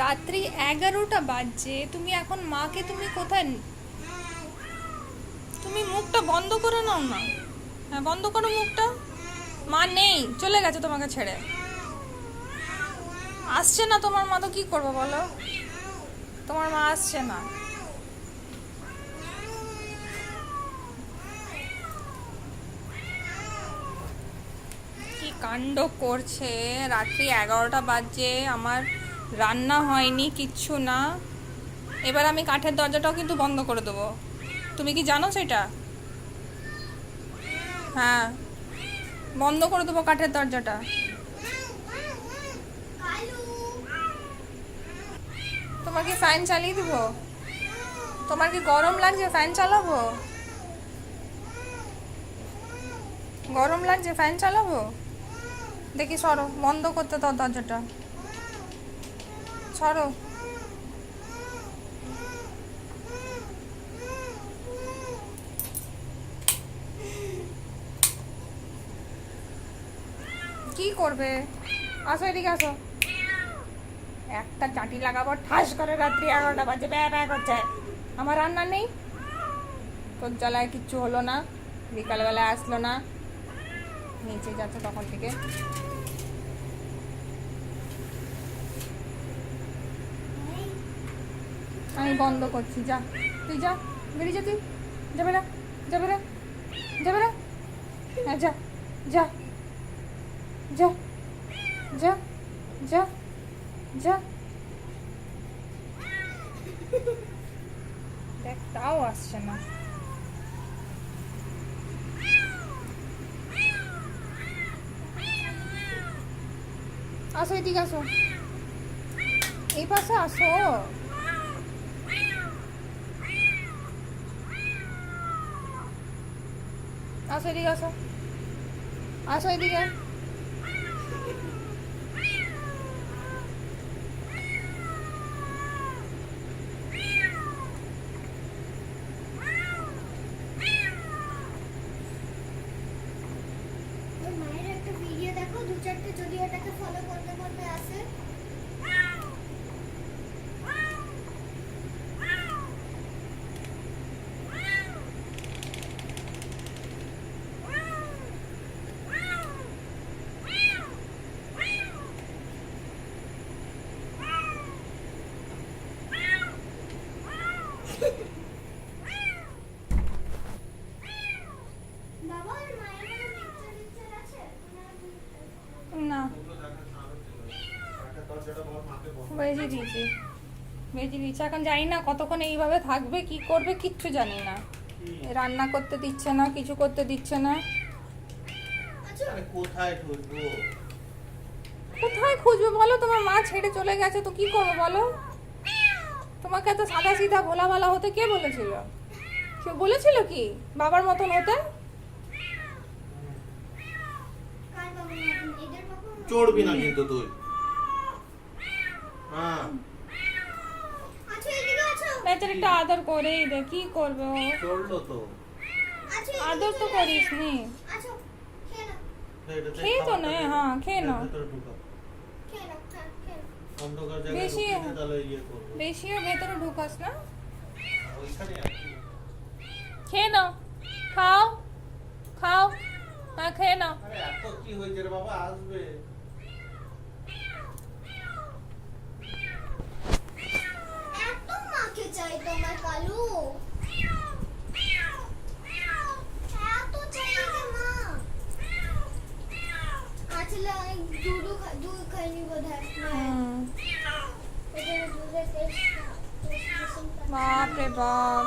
রাত্রি 11টা বাজছে, তুমি এখন মাকে তুমি কোথায়? তুমি মুখটা বন্ধ করে নাও না। হ্যাঁ, বন্ধ করো মুখটা। মা নেই, চলে গেছে তোমাকে ছেড়ে। আসছে না তোমার মা, তো কি করবো বলো? তোমার মা আসছে না। কি কাণ্ড করছে! রাত্রি 11টা বাজছে, আমার রান্না হয়নি, কিচ্ছু না। এবার আমি কাঠের দরজাটাও কিন্তু বন্ধ করে দেবো। তুমি কি জানো সেটা? হ্যাঁ, বন্ধ করে দেবো কাঠের দরজাটা। তোমার কি ফ্যান চালিয়ে দিব? তোমার কি গরম লাগছে? ফ্যান চালাবো? গরম লাগছে, ফ্যান চালাবো? দেখি সরো, বন্ধ করতে দাও দরজাটা। সরো। কি করবে? আসো এদিকে আসো। একটা চাটি লাগাবো ঠাস করে, রাত্রি 11টা বাজে, ব্যা ব্যা করছে। আমার রান্না নেই, তোর জ্বালায় কিচ্ছু হলো না, বিকালবেলা আসলো না, নিচে যাচ্ছে তখন থেকে। আমি বন্ধ করছি, যা তুই, যা বেরিয়ে যা, তুই যাবে না, যাবে না, যাবে না। হ্যাঁ, যা যা যা যা যা যা। দেখ, তাও আসছে না। আসো এদিকে আসো, এই পাশে আসো। আসো এদিকে আসো, আসো এদিকে। মায়ের একটা ভিডিও দেখো, 2-4টে যদি ওটাকে ফলো করতে করতে আসে। বাবা, আর মায়ের কোনো পিকচার আছে? না, বেজে দিয়েছি, বেজে দিয়েছি। এখন জানি না কতক্ষণ এইভাবে থাকবে, কি করবে কিচ্ছু জানি না। রান্না করতে দিচ্ছে না, কিছু করতে দিচ্ছে না। কোথায় খুঁজবো? কোথায় খুঁজবে বলো? তোমার মা ছেড়ে চলে গেছে, তো কি করবো বলো? তোমাকে এত সাদা সিধা ভোলা ভালা হতে কে বলেছিল? কেউ বলেছিল কি বাবার মতন হতে? কার বাবা মতন? এদের বাবা মতন? চড়বি না কিন্তু তুই। হ্যাঁ, আচ্ছা, এদিকে আছো। বেচারিটা আদর করেই দে, কি করবে ও? চড়লো তো। আচ্ছা, আদর তো করিস নি। আচ্ছা, খেয়ে নাও, খেয়ে তো নে, হ্যাঁ খেয়ে নাও। খেয়ে নাও, খেয়ে নাও। অন্ধকার জায়গায় বেশি ঢুকিয়ে তাহলে ইয়ে করবো। বেশিও ভেতরে ঢুকাস না। ওইখানে আর কি? খেয়ে নাও, খাও খাও, হ্যাঁ খেয়ে নাও। আরে এত কি হয়েছে রে বাবা, আসবে। এত মাকে চাই তোমার কালু? এত চাই রে মা? আসলে দুধ খাইনি বোধহয়। হুম, এটা দুধের টেস্ট। বাপ রে বাপ।